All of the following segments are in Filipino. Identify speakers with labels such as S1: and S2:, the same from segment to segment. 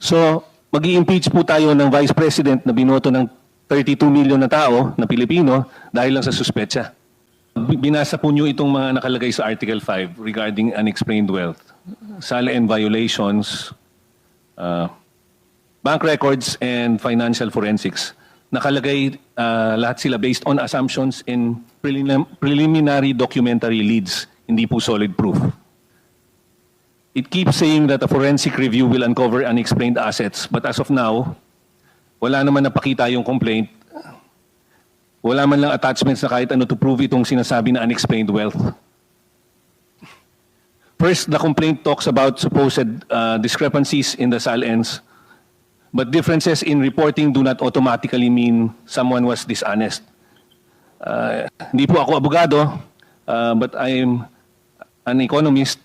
S1: So, mag-i-impeach po tayo ng Vice President na binoto ng 32 million na tao na Pilipino dahil lang sa suspetsa. Binasa po nyo itong mga nakalagay sa Article 5 regarding unexplained wealth, SALN violations, bank records, and financial forensics. Nakalagay lahat sila based on assumptions in preliminary documentary leads, hindi po solid proof. It keeps saying that a forensic review will uncover unexplained assets, but as of now, wala naman napakita yung complaint. Wala man lang attachments na kahit ano to prove itong sinasabi na unexplained wealth. First, the complaint talks about supposed discrepancies in the SALNs, but differences in reporting do not automatically mean someone was dishonest. Hindi po ako abogado, but I'm an economist.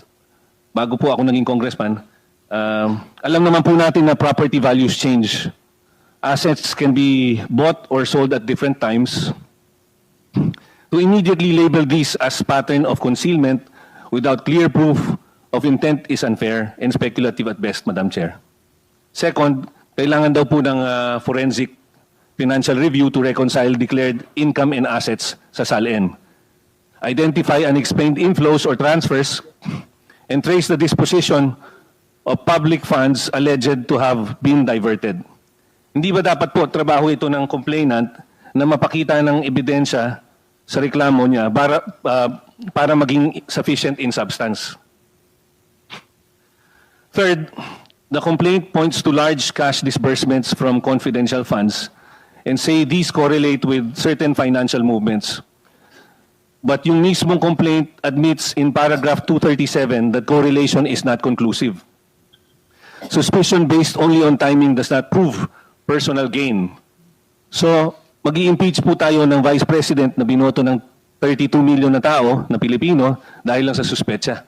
S1: Bago po ako naging congressman, alam naman po natin na property values change. Assets can be bought or sold at different times. To immediately label this as pattern of concealment without clear proof of intent is unfair and speculative at best, Madam Chair. Second, kailangan daw po ng forensic financial review to reconcile declared income and assets sa SALN. Identify unexplained inflows or transfers and trace the disposition of public funds alleged to have been diverted. Hindi ba dapat po trabaho ito ng complainant na mapakita ng ebidensya sa reklamo niya para maging sufficient in substance? Third, the complaint points to large cash disbursements from confidential funds and say these correlate with certain financial movements. But yung mismong complaint admits in paragraph 237 that correlation is not conclusive. Suspicion based only on timing does not prove personal gain. So, mag-i-impeach po tayo ng Vice President na binoto ng 32 million na tao na Pilipino dahil lang sa suspetsa.